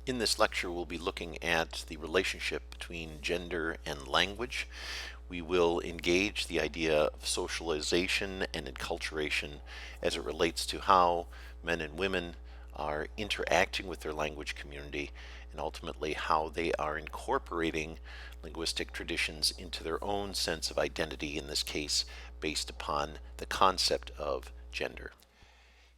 In this lecture, we'll be looking at the relationship between gender and language. We will engage the idea of socialization and enculturation as it relates to how men and women are interacting with their language community and ultimately how they are incorporating linguistic traditions into their own sense of identity, in this case, based upon the concept of gender.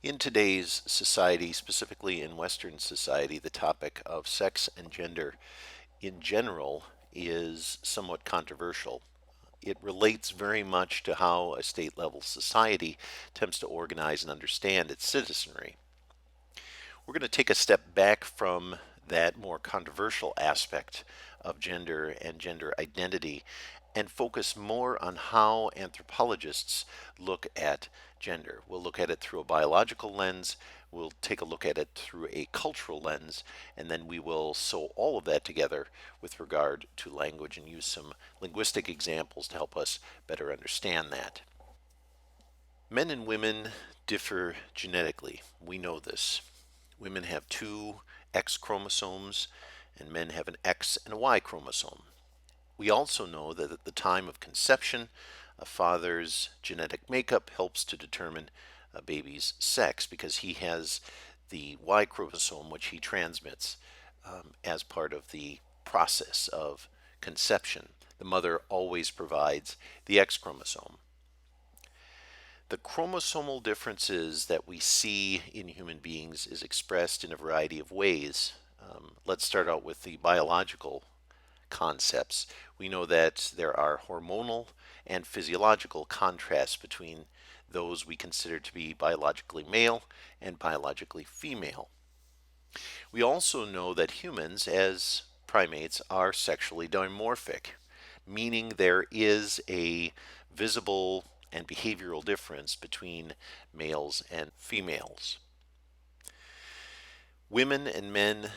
In today's society, specifically in Western society, the topic of sex and gender in general is somewhat controversial. It relates very much to how a state level society attempts to organize and understand its citizenry. We're going to take a step back from that more controversial aspect of gender and gender identity and focus more on how anthropologists look at gender. We'll look at it through a biological lens, we'll take a look at it through a cultural lens, and then we will sew all of that together with regard to language and use some linguistic examples to help us better understand that. Men and women differ genetically. We know this. Women have two X chromosomes, and men have an X and a Y chromosome. We also know that at the time of conception, a father's genetic makeup helps to determine a baby's sex because he has the Y chromosome, which he transmits as part of the process of conception. The mother always provides the X chromosome. The chromosomal differences that we see in human beings is expressed in a variety of ways. Let's start out with the biological concepts. We know that there are hormonal and physiological contrasts between those we consider to be biologically male and biologically female. We also know that humans, as primates, are sexually dimorphic, meaning there is a visible and behavioral difference between males and females. Women and men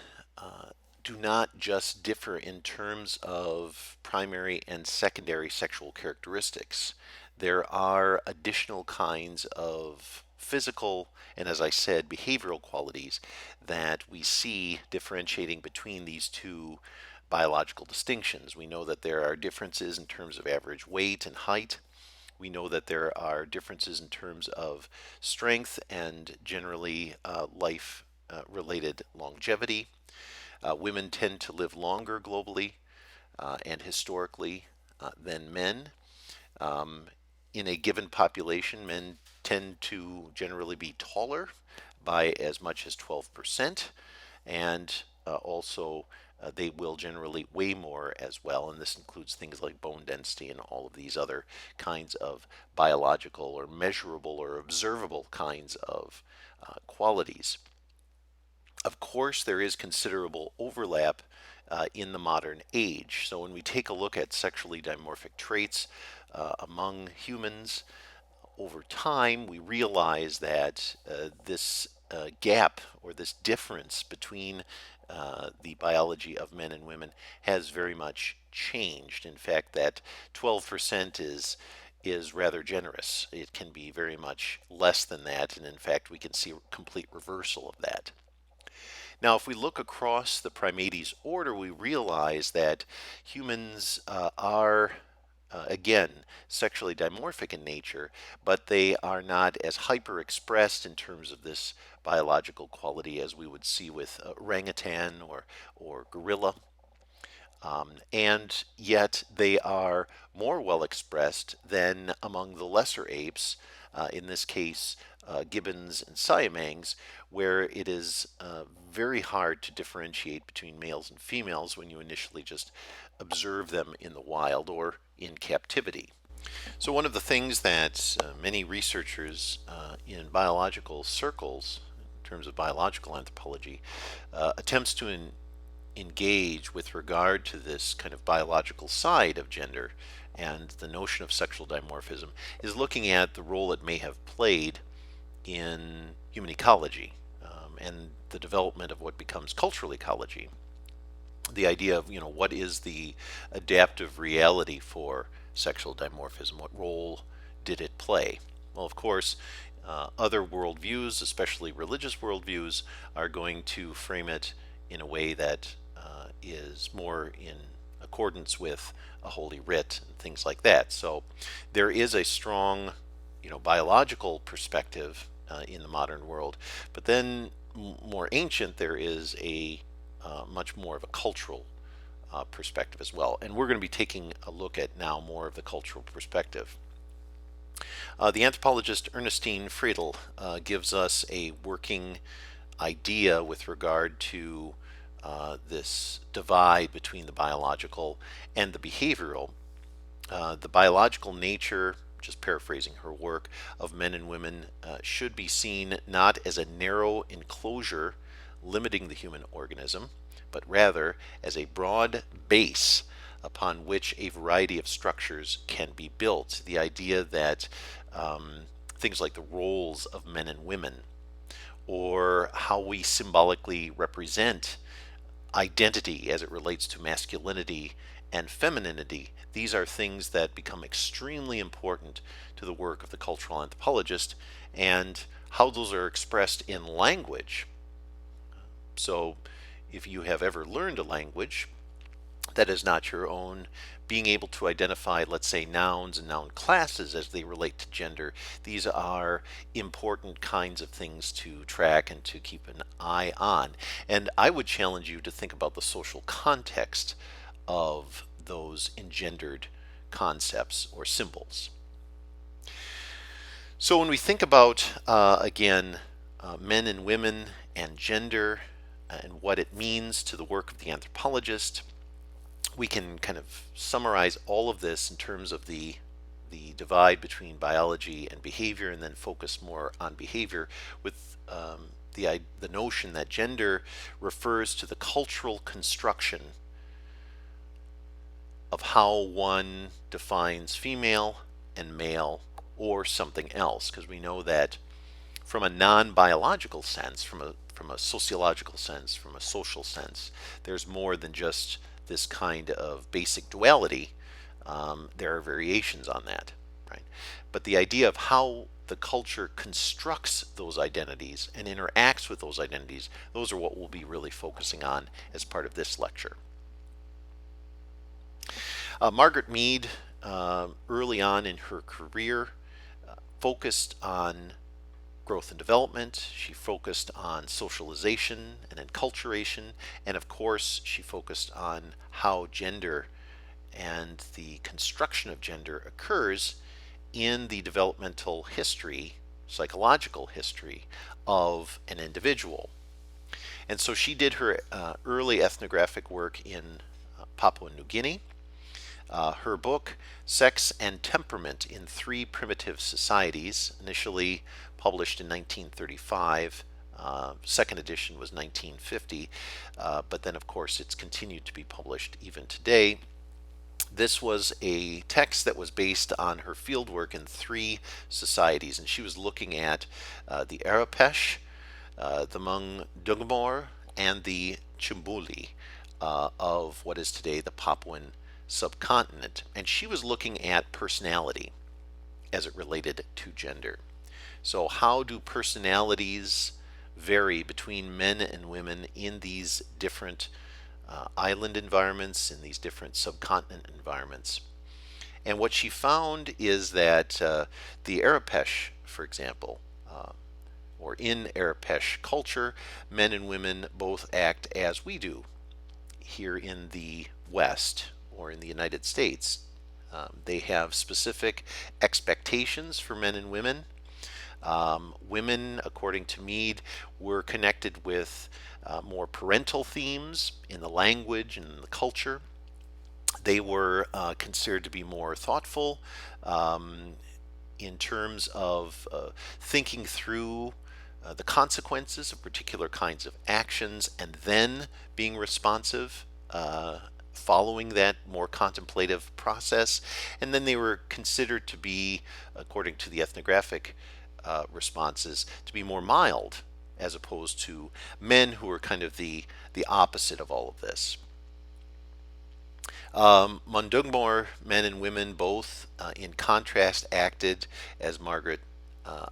do not just differ in terms of primary and secondary sexual characteristics. There are additional kinds of physical and, as I said, behavioral qualities that we see differentiating between these two biological distinctions. We know that there are differences in terms of average weight and height. We know that there are differences in terms of strength and generally life related longevity. Women tend to live longer globally and historically than men. Um, in a given population, men tend to generally be taller by as much as 12%, and also they will generally weigh more as well, and this includes things like bone density and all of these other kinds of biological or measurable or observable kinds of qualities. Of course, there is considerable overlap in the modern age. So when we take a look at sexually dimorphic traits among humans, over time we realize that this gap or this difference between the biology of men and women has very much changed. In fact, that 12% is rather generous. It can be very much less than that, and in fact, we can see a complete reversal of that. Now, if we look across the Primates order, we realize that humans are, again, sexually dimorphic in nature, but they are not as hyper expressed in terms of this biological quality as we would see with orangutan or gorilla. And yet they are more well expressed than among the lesser apes, in this case, gibbons and siamangs, where it is very hard to differentiate between males and females when you initially just observe them in the wild or in captivity. So one of the things that many researchers in biological circles, in terms of biological anthropology, attempts to engage with regard to this kind of biological side of gender and the notion of sexual dimorphism is looking at the role it may have played in human ecology and the development of what becomes cultural ecology. The idea of, what is the adaptive reality for sexual dimorphism? What role did it play? Well, of course, other worldviews, especially religious worldviews, are going to frame it in a way that is more in accordance with a holy writ and things like that. So there is a strong, biological perspective in the modern world, but then more ancient, there is a much more of a cultural perspective as well. And we're going to be taking a look at now more of the cultural perspective. The anthropologist Ernestine Friedel gives us a working idea with regard to this divide between the biological and the behavioral. The biological nature, just paraphrasing her work, of men and women should be seen not as a narrow enclosure limiting the human organism, but rather as a broad base upon which a variety of structures can be built. The idea that things like the roles of men and women, or how we symbolically represent identity as it relates to masculinity and femininity, these are things that become extremely important to the work of the cultural anthropologist, and how those are expressed in language. So, if you have ever learned a language that is not your own, being able to identify, let's say, nouns and noun classes as they relate to gender, these are important kinds of things to track and to keep an eye on. And I would challenge you to think about the social context of those engendered concepts or symbols. So when we think about, again, men and women and gender and what it means to the work of the anthropologist, we can kind of summarize all of this in terms of the divide between biology and behavior, and then focus more on behavior with the notion that gender refers to the cultural construction of how one defines female and male or something else, because we know that from a non-biological sense, from a sociological sense, from a social sense, there's more than just this kind of basic duality. There are variations on that, right? But the idea of how the culture constructs those identities and interacts with those identities, those are what we'll be really focusing on as part of this lecture. Margaret Mead, early on in her career, focused on growth and development. She focused on socialization and enculturation, and of course she focused on how gender and the construction of gender occurs in the developmental history, psychological history of an individual. And so she did her early ethnographic work in Papua New Guinea. Her book, Sex and Temperament in Three Primitive Societies, initially published in 1935, second edition was 1950, but then of course it's continued to be published even today. This was a text that was based on her fieldwork in three societies, and she was looking at the Arapesh, the Mung Dungmor, and the Chimbuli of what is today the Papuan subcontinent. And she was looking at personality as it related to gender. So, how do personalities vary between men and women in these different island environments, in these different subcontinent environments? And what she found is that the Arapesh, for example, or in Arapesh culture, men and women both act as we do here in the West or in the United States. They have specific expectations for men and women. Women, according to Mead, were connected with more parental themes in the language and in the culture. They were considered to be more thoughtful in terms of thinking through the consequences of particular kinds of actions and then being responsive following that more contemplative process. And then they were considered to be, according to the ethnographic responses, to be more mild, as opposed to men who were kind of the opposite of all of this. Mundungmor, men and women both, in contrast, acted, as Margaret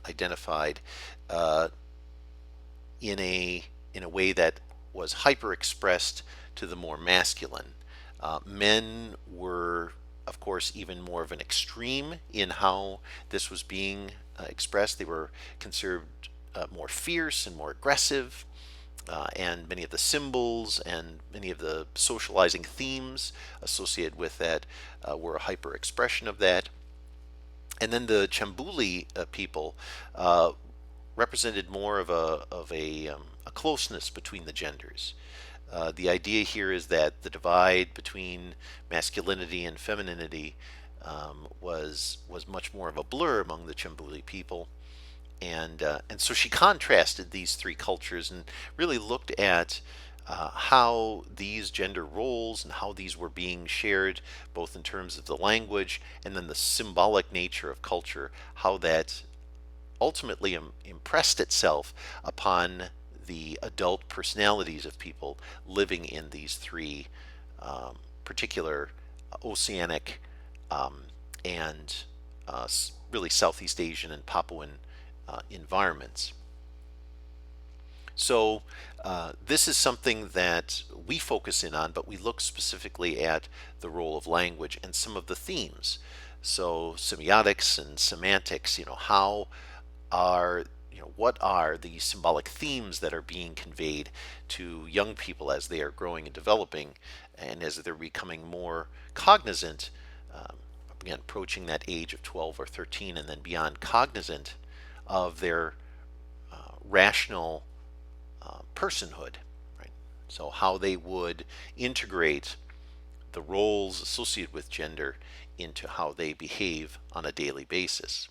identified, in a way that was hyper expressed to the more masculine. Men were, of course, even more of an extreme in how this was being expressed. They were considered more fierce and more aggressive, and many of the symbols and many of the socializing themes associated with that were a hyper expression of that. And then the Chambuli people uh, represented more of a closeness between the genders. The idea here is that the divide between masculinity and femininity was much more of a blur among the Chambuli people, and so she contrasted these three cultures and really looked at how these gender roles and how these were being shared, both in terms of the language and then the symbolic nature of culture, how that ultimately impressed itself upon the adult personalities of people living in these three particular oceanic um, and really Southeast Asian and Papuan environments. So this is something that we focus in on, but we look specifically at the role of language and some of the themes. So semiotics and semantics, how are what are the symbolic themes that are being conveyed to young people as they are growing and developing, and as they're becoming more cognizant, um, again approaching that age of 12 or 13 and then beyond, cognizant of their rational personhood, right? So how they would integrate the roles associated with gender into how they behave on a daily basis.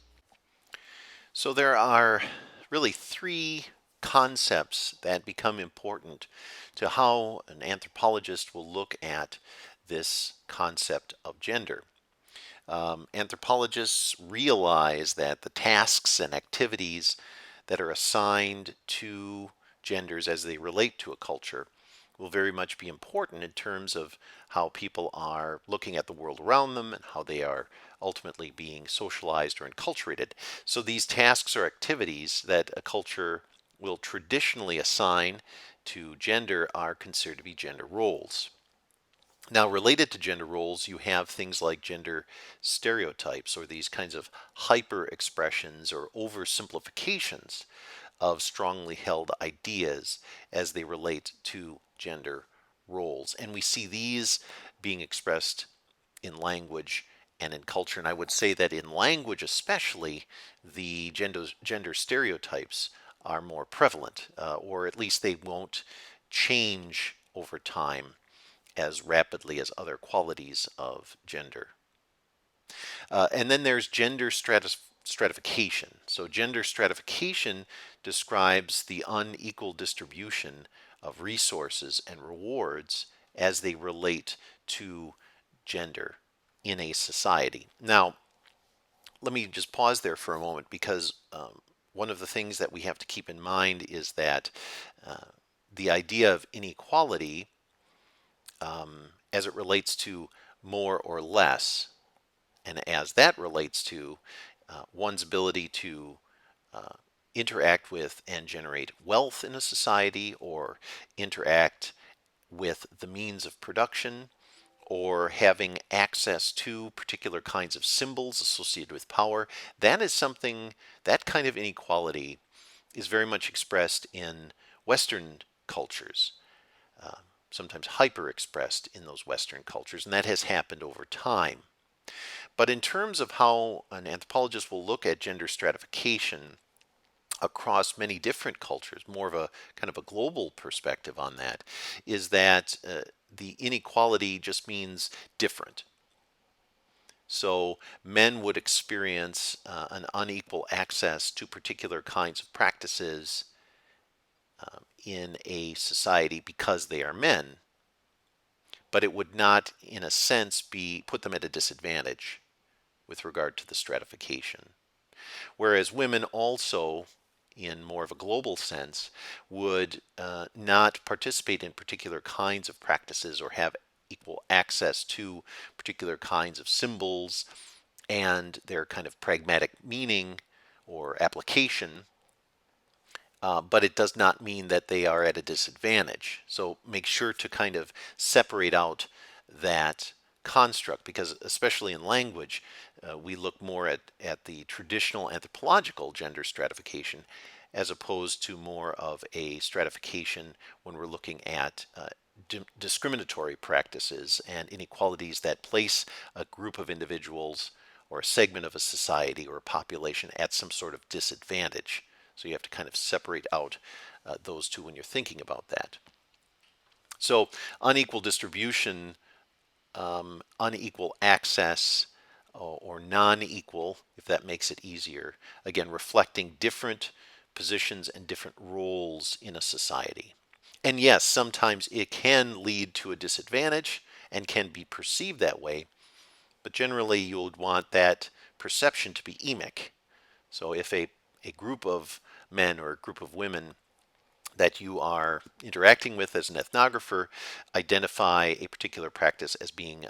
So there are really three concepts that become important to how an anthropologist will look at this concept of gender. Anthropologists realize that the tasks and activities that are assigned to genders as they relate to a culture will very much be important in terms of how people are looking at the world around them and how they are ultimately being socialized or enculturated. So these tasks or activities that a culture will traditionally assign to gender are considered to be gender roles. Now, related to gender roles, you have things like gender stereotypes, or these kinds of hyper expressions or oversimplifications of strongly held ideas as they relate to gender roles. And we see these being expressed in language and in culture. And I would say that in language, especially, the gender stereotypes are more prevalent, or at least they won't change over time as rapidly as other qualities of gender. And then there's stratification. So, gender stratification describes the unequal distribution of resources and rewards as they relate to gender in a society. Now, let me just pause there for a moment because one of the things that we have to keep in mind is that uh, the idea of inequality as it relates to more or less, and as that relates to one's ability to uh, interact with and generate wealth in a society, or interact with the means of production, or having access to particular kinds of symbols associated with power. That is something, that kind of inequality is very much expressed in Western cultures, uh, sometimes hyper expressed in those Western cultures, and that has happened over time. But in terms of how an anthropologist will look at gender stratification across many different cultures, more of a kind of a global perspective on that, is that the inequality just means different. So men would experience an unequal access to particular kinds of practices in a society because they are men, but it would not, in a sense, be put them at a disadvantage with regard to the stratification. Whereas women also, in more of a global sense, would not participate in particular kinds of practices or have equal access to particular kinds of symbols and their kind of pragmatic meaning or application but it does not mean that they are at a disadvantage. So make sure to kind of separate out that construct, because especially in language, we look more at the traditional anthropological gender stratification as opposed to more of a stratification when we're looking at discriminatory practices and inequalities that place a group of individuals or a segment of a society or a population at some sort of disadvantage. So you have to kind of separate out those two when you're thinking about that. So unequal distribution, unequal access, or non-equal, if that makes it easier. Again, reflecting different positions and different roles in a society. And yes, sometimes it can lead to a disadvantage and can be perceived that way, but generally you would want that perception to be emic. So if a group of men or a group of women that you are interacting with as an ethnographer identify a particular practice as being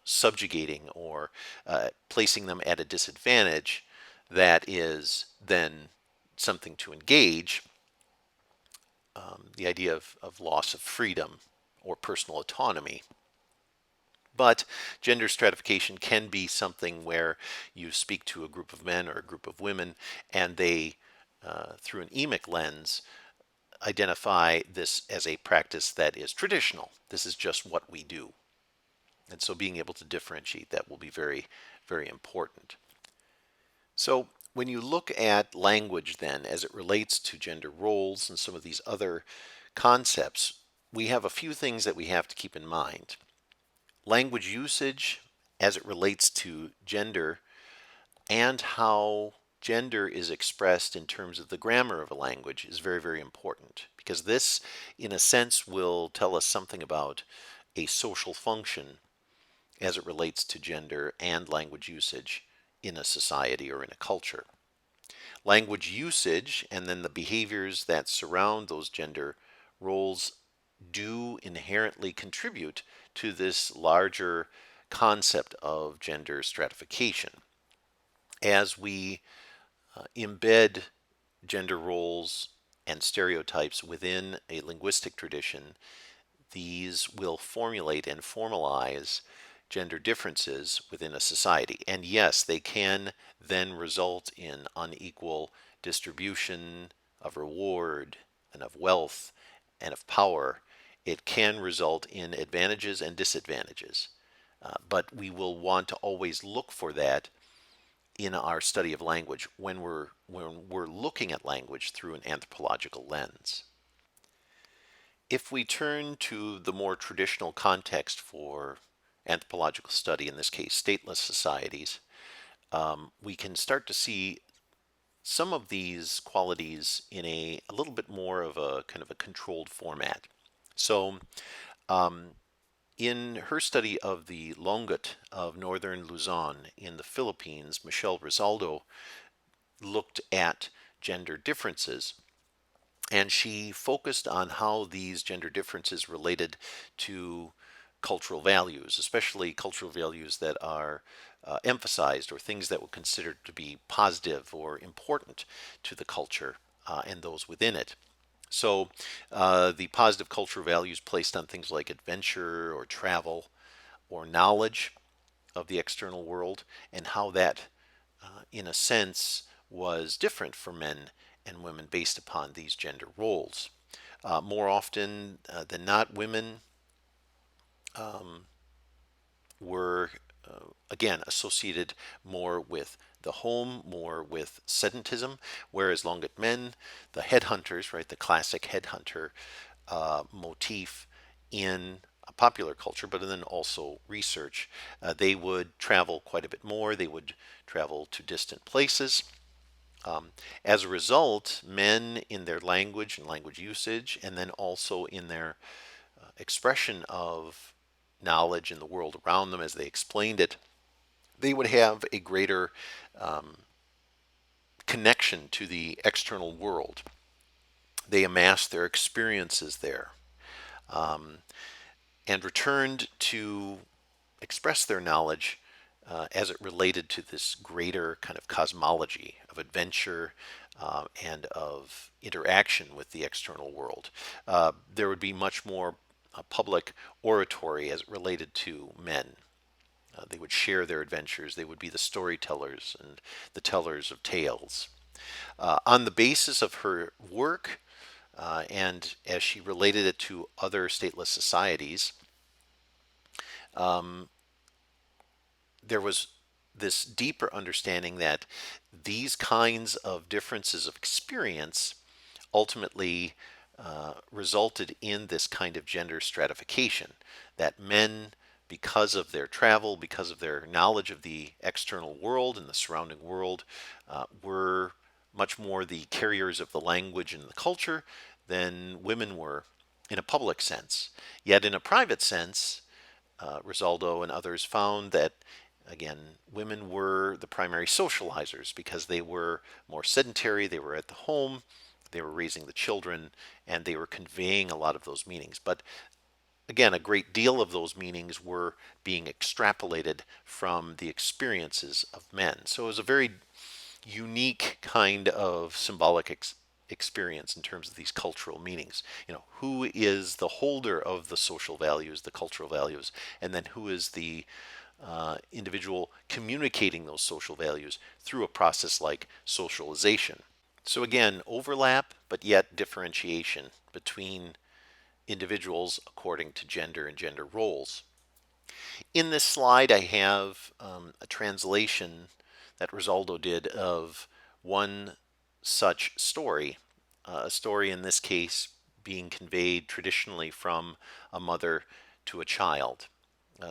subjugating or placing them at a disadvantage, that is then something to engage. The idea of loss of freedom or personal autonomy. But gender stratification can be something where you speak to a group of men or a group of women and they, through an emic lens, identify this as a practice that is traditional. This is just what we do. And so being able to differentiate that will be very, very important. So when you look at language then as it relates to gender roles and some of these other concepts, we have a few things that we have to keep in mind. Language usage as it relates to gender and how gender is expressed in terms of the grammar of a language is very, very important, because this, in a sense, will tell us something about a social function as it relates to gender and language usage in a society or in a culture. Language usage and then the behaviors that surround those gender roles do inherently contribute to this larger concept of gender stratification. As we embed gender roles and stereotypes within a linguistic tradition, these will formulate and formalize gender differences within a society. And yes, they can then result in unequal distribution of reward and of wealth and of power. It can result in advantages and disadvantages. But we will want to always look for that in our study of language when we're looking at language through an anthropological lens. If we turn to the more traditional context for anthropological study, in this case stateless societies, we can start to see some of these qualities in a little bit more of a kind of a controlled format. So in her study of the Longut of northern Luzon in the Philippines, Michelle Rizaldo looked at gender differences, and she focused on how these gender differences related to cultural values, especially cultural values that are emphasized or things that were considered to be positive or important to the culture and those within it. So the positive cultural values placed on things like adventure or travel or knowledge of the external world, and how that, in a sense, was different for men and women based upon these gender roles. More often than not, women were, again, associated more with the home, more with sedentism, whereas Longut men, the headhunters, right, the classic headhunter motif in popular culture, but then also research, they would travel quite a bit more. They would travel to distant places. As a result, men in their language and language usage, and then also in their expression of knowledge in the world around them as they explained it, they would have a greater connection to the external world. They amassed their experiences there and returned to express their knowledge as it related to this greater kind of cosmology of adventure, and of interaction with the external world. There would be much more public oratory as it related to men. They would share their adventures. They would be the storytellers and the tellers of tales. On the basis of her work, and as she related it to other stateless societies, there was this deeper understanding that these kinds of differences of experience ultimately resulted in this kind of gender stratification. That men, because of their travel, because of their knowledge of the external world and the surrounding world, were much more the carriers of the language and the culture than women were in a public sense. Yet, in a private sense, Rosaldo and others found that, again, women were the primary socializers because they were more sedentary, they were at the home, they were raising the children, and they were conveying a lot of those meanings. But again, a great deal of those meanings were being extrapolated from the experiences of men. So it was a very unique kind of symbolic experience in terms of these cultural meanings. Who is the holder of the social values, the cultural values, and then who is the individual communicating those social values through a process like socialization. So again, overlap, but yet differentiation between individuals according to gender and gender roles. In this slide, I have a translation that Rosaldo did of one such story, a story in this case being conveyed traditionally from a mother to a child.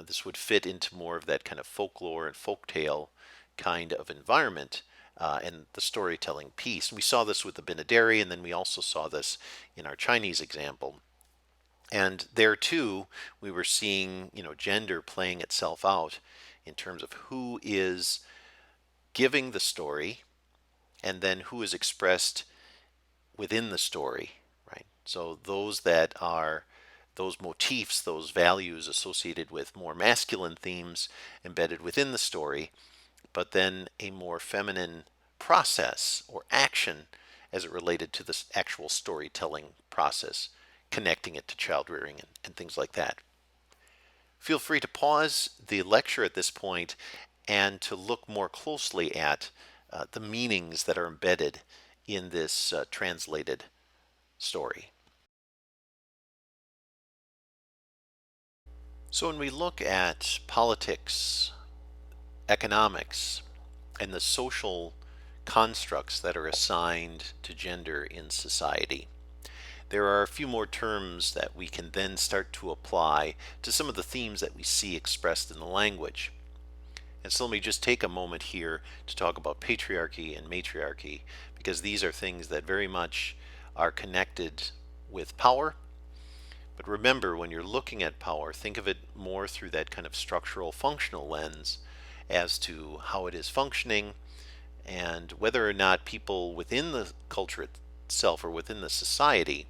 This would fit into more of that kind of folklore and folktale kind of environment and the storytelling piece. We saw this with the Binadari, and then we also saw this in our Chinese example. And there too, we were seeing, gender playing itself out in terms of who is giving the story and then who is expressed within the story, right? So those motifs, those values associated with more masculine themes embedded within the story, but then a more feminine process or action as it related to this actual storytelling process, connecting it to child rearing and things like that. Feel free to pause the lecture at this point and to look more closely at the meanings that are embedded in this translated story. So when we look at politics, economics, and the social constructs that are assigned to gender in society, there are a few more terms that we can then start to apply to some of the themes that we see expressed in the language. And so let me just take a moment here to talk about patriarchy and matriarchy, because these are things that very much are connected with power. But remember, when you're looking at power, think of it more through that kind of structural functional lens as to how it is functioning and whether or not people within the culture itself or within the society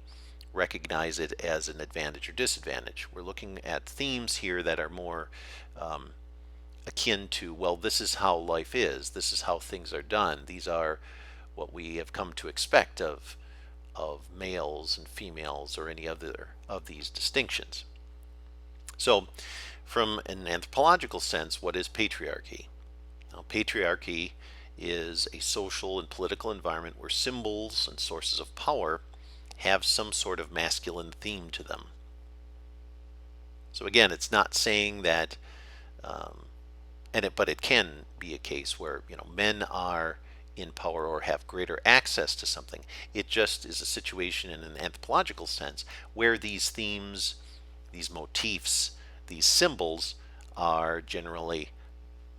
recognize it as an advantage or disadvantage. We're looking at themes here that are more akin to, well, this is how life is, this is how things are done, these are what we have come to expect of males and females or any other of these distinctions. So, from an anthropological sense, what is patriarchy? Now, patriarchy is a social and political environment where symbols and sources of power have some sort of masculine theme to them. So again, it's not saying that, but it can be a case where men are in power or have greater access to something. It just is a situation in an anthropological sense where these themes, these motifs, these symbols are generally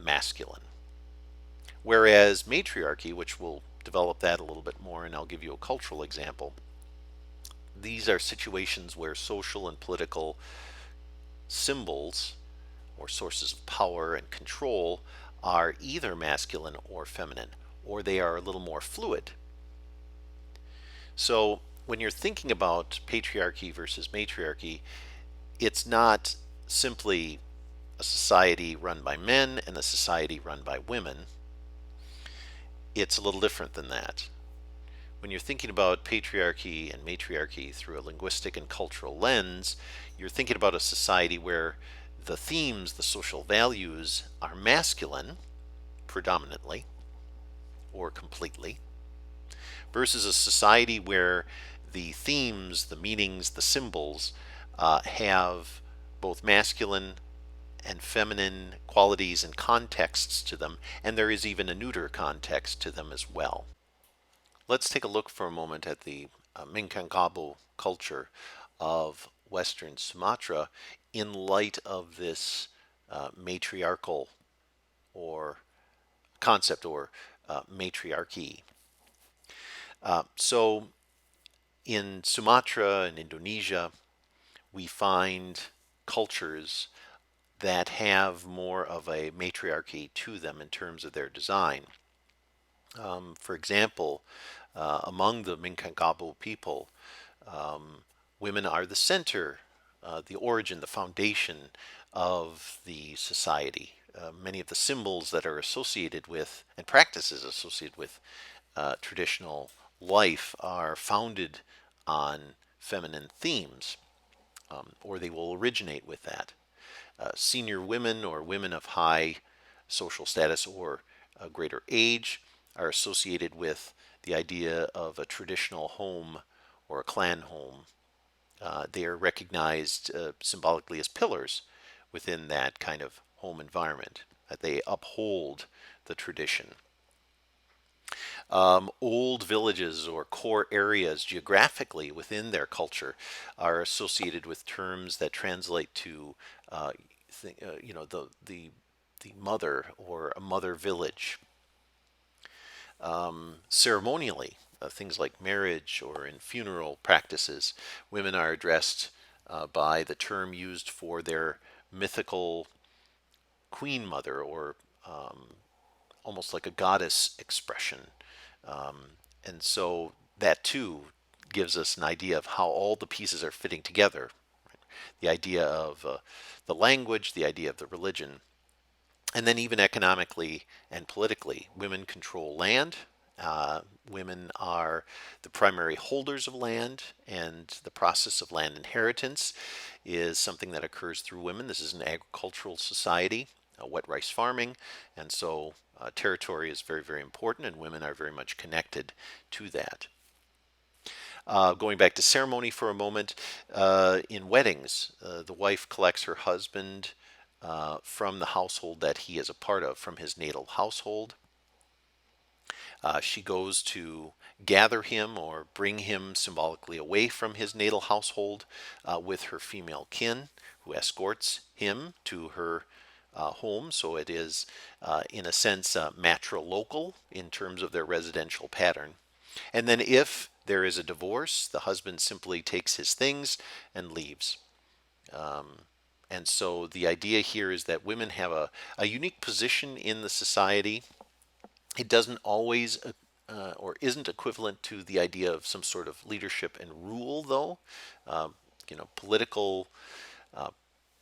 masculine. Whereas matriarchy, which will develop that a little bit more, and I'll give you a cultural example, these are situations where social and political symbols or sources of power and control are either masculine or feminine, or they are a little more fluid. So when you're thinking about patriarchy versus matriarchy, it's not simply a society run by men and a society run by women. It's a little different than that. When you're thinking about patriarchy and matriarchy through a linguistic and cultural lens, you're thinking about a society where the themes, the social values, are masculine predominantly or completely, versus a society where the themes, the meanings, the symbols have both masculine and feminine qualities and contexts to them, and there is even a neuter context to them as well. Let's take a look for a moment at the Minangkabau culture of Western Sumatra in light of this matriarchal or concept or matriarchy. So in Sumatra and Indonesia, we find cultures that have more of a matriarchy to them in terms of their design. For example, among the Minangkabau people, women are the center, the origin, the foundation of the society. Many of the symbols that are associated with and practices associated with traditional life are founded on feminine themes, or they will originate with that. Senior women or women of high social status or greater age are associated with the idea of a traditional home or a clan home. They are recognized symbolically as pillars within that kind of home environment, that they uphold the tradition. Old villages or core areas geographically within their culture are associated with terms that translate to, the mother or a mother village. Ceremonially, things like marriage or in funeral practices, women are addressed by the term used for their mythical queen mother or almost like a goddess expression. Um, and so that too gives us an idea of how all the pieces are fitting together. The idea of the language, the idea of the religion, and then even economically and politically, women control land. Women are the primary holders of land, and the process of land inheritance is something that occurs through women. This is an agricultural society, wet rice farming, and so territory is very, very important, and women are very much connected to that. Going back to ceremony for a moment, in weddings, the wife collects her husband from the household that he is a part of, from his natal household. She goes to gather him or bring him symbolically away from his natal household with her female kin, who escorts him to her home. So it is, in a sense, matrilocal in terms of their residential pattern. And then, if there is a divorce, the husband simply takes his things and leaves. And so the idea here is that women have a unique position in the society. It doesn't always or isn't equivalent to the idea of some sort of leadership and rule, though. Um, Political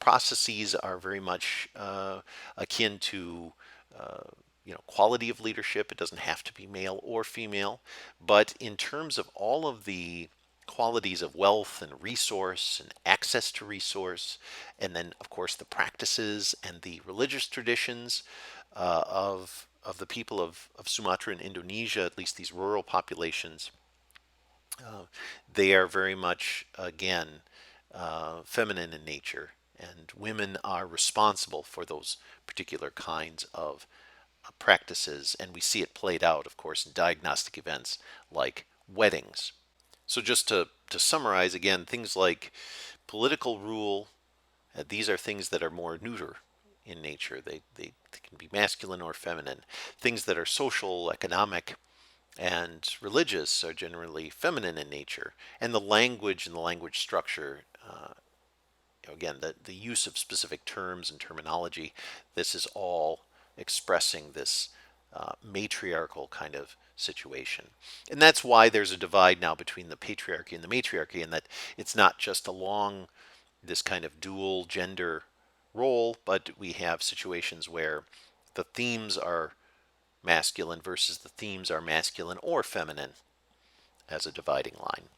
processes are very much akin to quality of leadership. It doesn't have to be male or female, but in terms of all of the qualities of wealth and resource and access to resource, and then of course the practices and the religious traditions of the people of Sumatra and Indonesia, at least these rural populations, they are very much, again, feminine in nature, and women are responsible for those particular kinds of practices, and we see it played out, of course, in diagnostic events like weddings. So, just to summarize again, things like political rule, these are things that are more neuter in nature. They can be masculine or feminine. Things that are social, economic, and religious are generally feminine in nature. And the language and the language structure, again, the use of specific terms and terminology, this is all expressing this matriarchal kind of situation. And that's why there's a divide now between the patriarchy and the matriarchy, and that it's not just along this kind of dual gender role, but we have situations where the themes are masculine versus the themes are masculine or feminine. as a dividing line.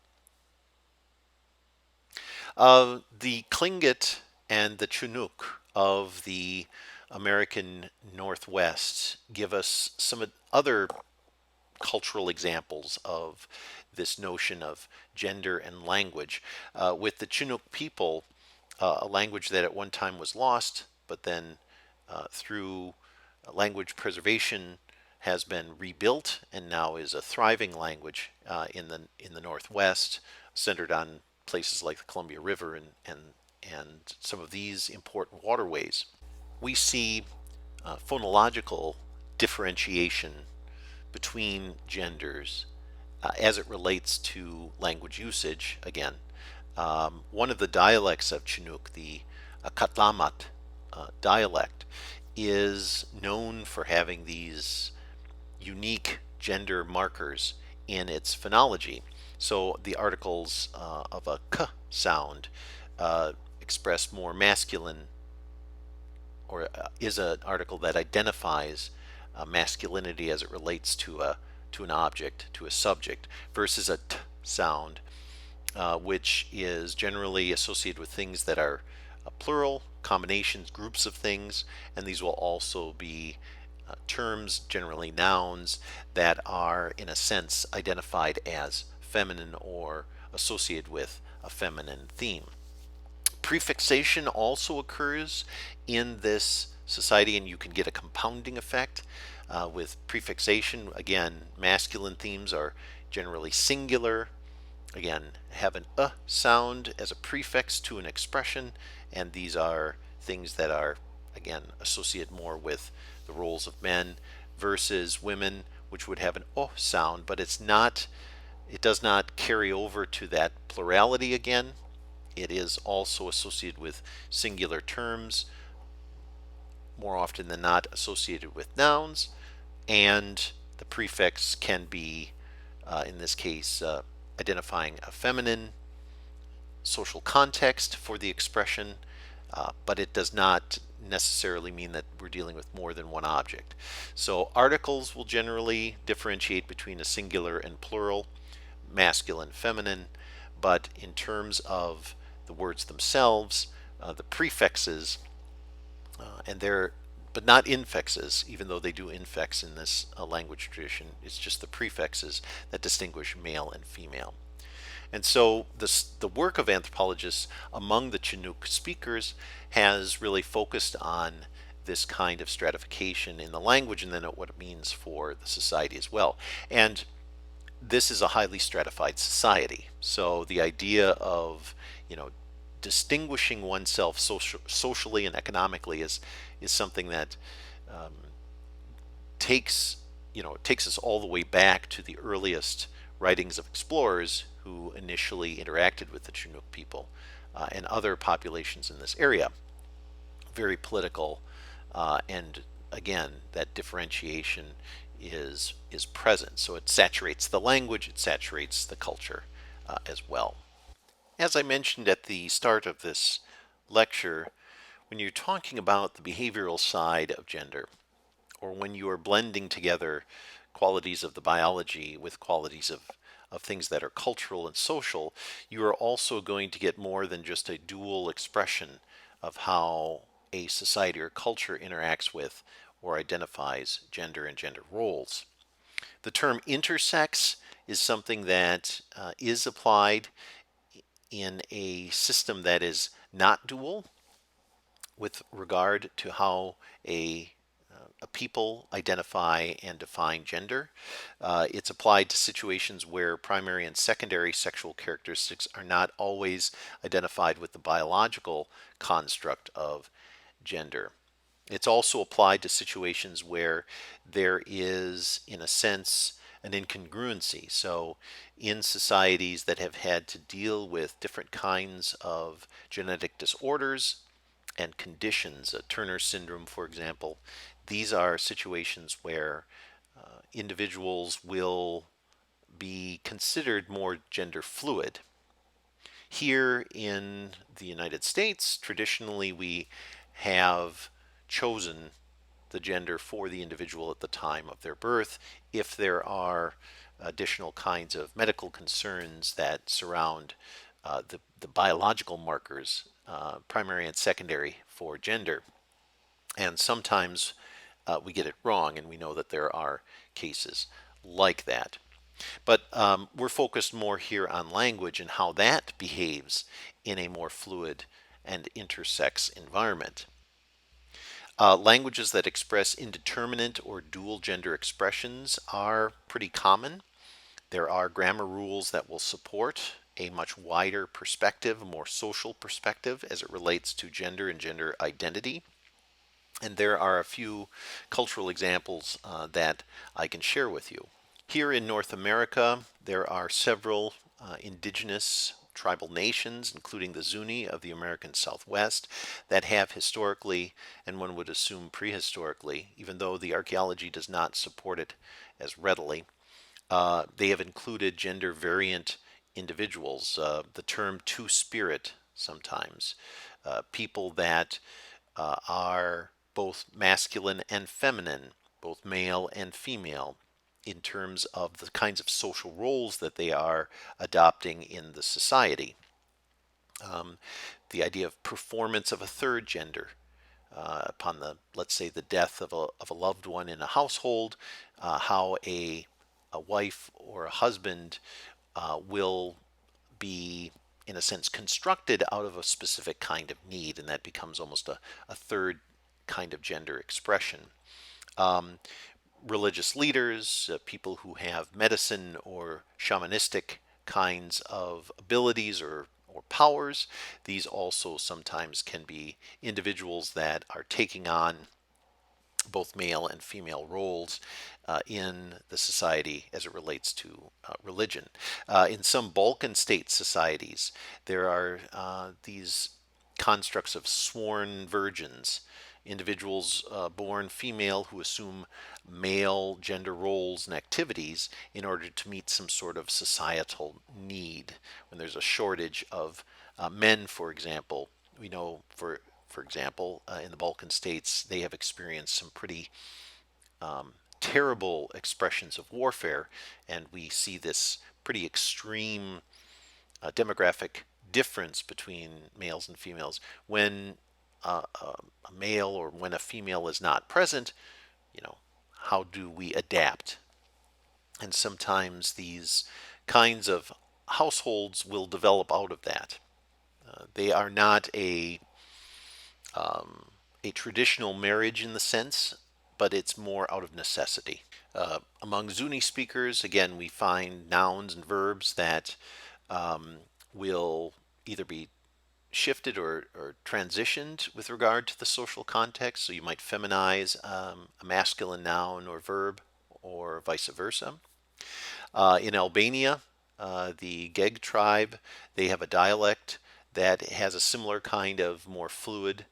The Tlingit and the Chinook of the American Northwest give us some other cultural examples of this notion of gender and language. With the Chinook people, a language that at one time was lost, but then through language preservation has been rebuilt and now is a thriving language in the Northwest, centered on places like the Columbia River and some of these important waterways. We see phonological differentiation between genders as it relates to language usage. Again, one of the dialects of Chinook, the Katlamat dialect, is known for having these unique gender markers in its phonology. So the articles of a k sound express more masculine, or is an article that identifies masculinity as it relates to an object, to a subject, versus a t sound, which is generally associated with things that are plural, combinations, groups of things, and these will also be terms, generally nouns, that are in a sense identified as feminine or associated with a feminine theme. Prefixation also occurs in this society, and you can get a compounding effect with prefixation. Again, masculine themes are generally singular, again, have an sound as a prefix to an expression, and these are things that are, again, associated more with the roles of men, versus women, which would have an sound, but it does not carry over to that plurality again. It is also associated with singular terms, more often than not associated with nouns, and the prefix can be, in this case, identifying a feminine social context for the expression, but it does not necessarily mean that we're dealing with more than one object. So articles will generally differentiate between a singular and plural, masculine, feminine, but in terms of the words themselves, the prefixes, and they're but not infixes, even though they do infix in this language tradition. It's just the prefixes that distinguish male and female. And so the work of anthropologists among the Chinook speakers has really focused on this kind of stratification in the language, and then what it means for the society as well. And this is a highly stratified society. So the idea of, distinguishing oneself socially and economically is something that um, takes us all the way back to the earliest writings of explorers who initially interacted with the Chinook people and other populations in this area. Very political, and again, that differentiation is present. So it saturates the language, it saturates the culture as well. As I mentioned at the start of this lecture, when you're talking about the behavioral side of gender, or when you are blending together qualities of the biology with qualities of things that are cultural and social, you are also going to get more than just a dual expression of how a society or culture interacts with or identifies gender and gender roles. The term intersex is something that is applied in a system that is not dual with regard to how a people identify and define gender. It's applied to situations where primary and secondary sexual characteristics are not always identified with the biological construct of gender. It's also applied to situations where there is, in a sense, an incongruency. So, in societies that have had to deal with different kinds of genetic disorders and conditions, Turner syndrome, for example, these are situations where individuals will be considered more gender fluid. Here in the United States, traditionally we have chosen the gender for the individual at the time of their birth. If there are additional kinds of medical concerns that surround the biological markers, primary and secondary for gender. And sometimes we get it wrong, and we know that there are cases like that. But we're focused more here on language and how that behaves in a more fluid and intersex environment. Languages that express indeterminate or dual gender expressions are pretty common. There are grammar rules that will support a much wider perspective, a more social perspective as it relates to gender and gender identity. And there are a few cultural examples that I can share with you. Here in North America, there are several indigenous tribal nations, including the Zuni of the American Southwest, that have historically, and one would assume prehistorically, even though the archaeology does not support it as readily, they have included gender variant individuals. The term two spirit sometimes, people that are both masculine and feminine, both male and female, in terms of the kinds of social roles that they are adopting in the society. The idea of performance of a third gender upon the, let's say, the death of a loved one in a household, how a wife or a husband will be, in a sense, constructed out of a specific kind of need, and that becomes almost a third kind of gender expression. Religious leaders, people who have medicine or shamanistic kinds of abilities or powers, these also sometimes can be individuals that are taking on both male and female roles in the society as it relates to religion. In some Balkan state societies, there are these constructs of sworn virgins, individuals born female who assume male gender roles and activities in order to meet some sort of societal need. When there's a shortage of men, for example, we know for example, in the Balkan states, they have experienced some pretty terrible expressions of warfare, and we see this pretty extreme demographic difference between males and females. When a male or when a female is not present, you know, how do we adapt? And sometimes these kinds of households will develop out of that. They are not a traditional marriage in the sense, but it's more out of necessity. Among Zuni speakers, again, we find nouns and verbs that will either be shifted or transitioned with regard to the social context. So you might feminize a masculine noun or verb, or vice versa. In Albania, the Geg tribe, they have a dialect that has a similar kind of more fluid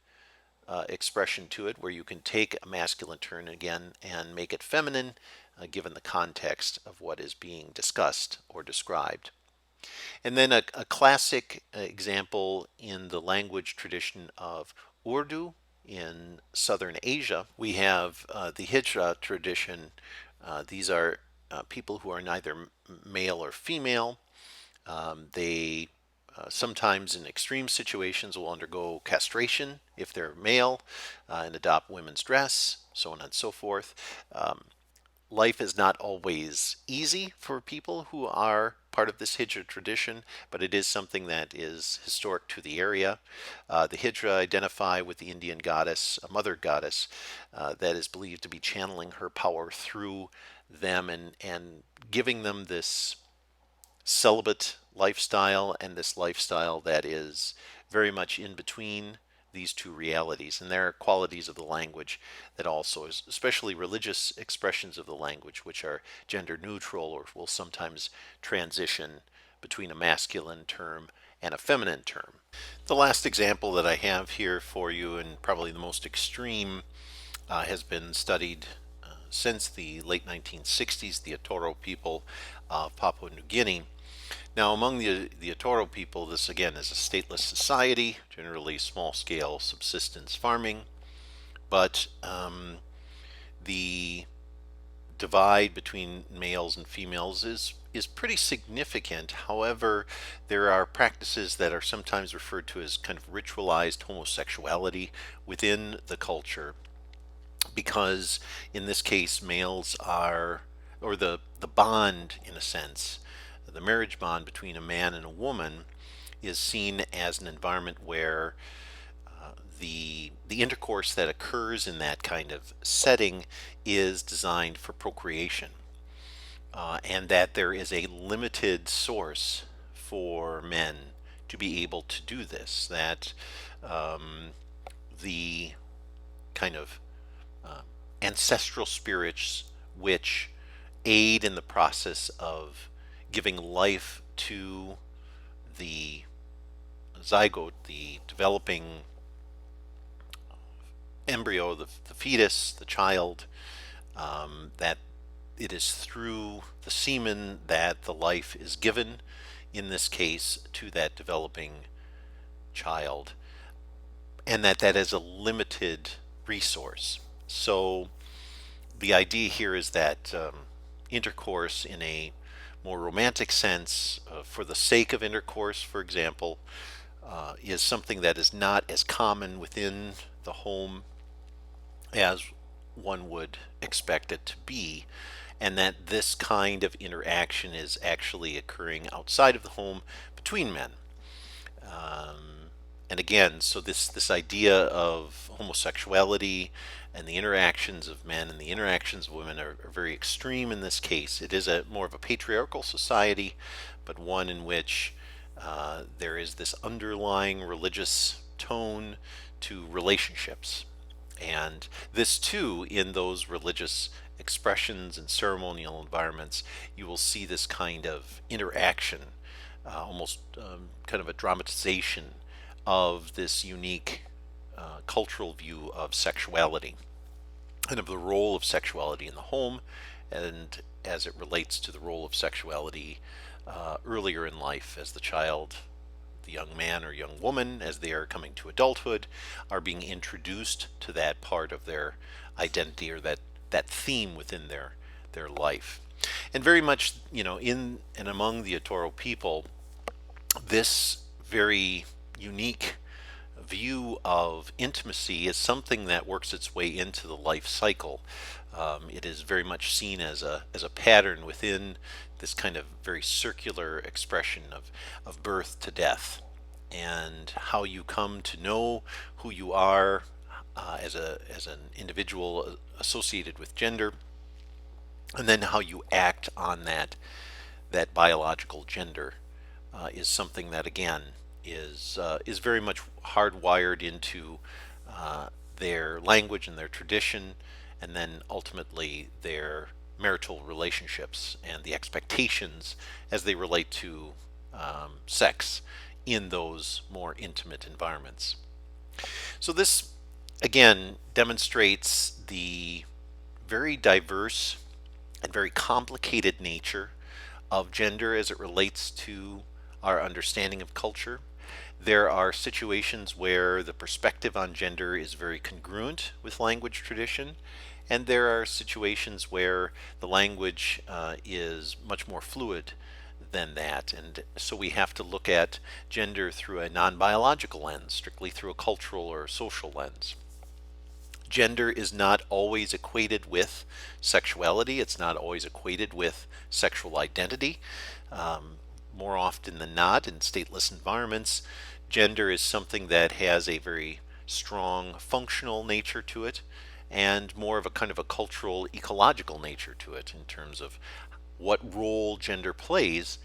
expression to it, where you can take a masculine term again and make it feminine, given the context of what is being discussed or described. And then a classic example in the language tradition of Urdu in southern Asia, we have the Hijra tradition. These are people who are neither male or female. They sometimes in extreme situations will undergo castration if they're male and adopt women's dress, so on and so forth. Life is not always easy for people who are part of this Hijra tradition, but it is something that is historic to the area. The Hijra identify with the Indian goddess, a mother goddess, that is believed to be channeling her power through them and giving them this celibate lifestyle and this lifestyle that is very much in between these two realities. And there are qualities of the language that also is, especially religious expressions of the language, which are gender neutral or will sometimes transition between a masculine term and a feminine term. The last example that I have here for you, and probably the most extreme, has been studied since the late 1960s, the Atoro people of Papua New Guinea. Now, among the Atoro people, this again is a stateless society, generally small-scale subsistence farming, but the divide between males and females is pretty significant. However, there are practices that are sometimes referred to as kind of ritualized homosexuality within the culture, because in this case males are, or the bond in a sense, the marriage bond between a man and a woman is seen as an environment where the intercourse that occurs in that kind of setting is designed for procreation, and that there is a limited source for men to be able to do this. That the kind of ancestral spirits which aid in the process of giving life to the zygote, the developing embryo, the fetus, the child, that it is through the semen that the life is given, in this case, to that developing child, and that is a limited resource. So the idea here is that intercourse in a more romantic sense, for the sake of intercourse, for example, is something that is not as common within the home as one would expect it to be, and that this kind of interaction is actually occurring outside of the home between men. And again, so this idea of homosexuality and the interactions of men and the interactions of women are very extreme in this case. It is a more of a patriarchal society, but one in which there is this underlying religious tone to relationships. And this too, in those religious expressions and ceremonial environments, you will see this kind of interaction, almost kind of a dramatization of this unique cultural view of sexuality and of the role of sexuality in the home, and as it relates to the role of sexuality earlier in life, as the child, the young man or young woman, as they are coming to adulthood, are being introduced to that part of their identity, or that theme within their life. And very much, in and among the Atoro people, this very unique view of intimacy is something that works its way into the life cycle. It is very much seen as a pattern within this kind of very circular expression of birth to death, and how you come to know who you are as an individual associated with gender, and then how you act on that biological gender is something that again is very much hardwired into their language and their tradition, and then ultimately their marital relationships and the expectations as they relate to sex in those more intimate environments. So this again demonstrates the very diverse and very complicated nature of gender as it relates to our understanding of culture. There are situations where the perspective on gender is very congruent with language tradition, and there are situations where the language is much more fluid than that. And so we have to look at gender through a non-biological lens, strictly through a cultural or social lens. Gender is not always equated with sexuality. It's not always equated with sexual identity. More often than not, in stateless environments, gender is something that has a very strong functional nature to it, and more of a kind of a cultural ecological nature to it, in terms of what role gender plays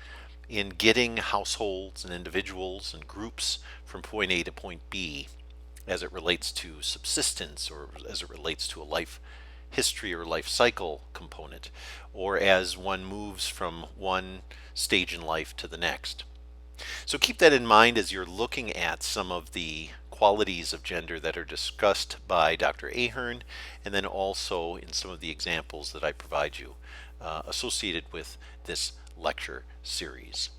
in getting households and individuals and groups from point A to point B, as it relates to subsistence, or as it relates to a life history or life cycle component, or as one moves from one stage in life to the next. So keep that in mind as you're looking at some of the qualities of gender that are discussed by Dr. Ahern, and then also in some of the examples that I provide you associated with this lecture series.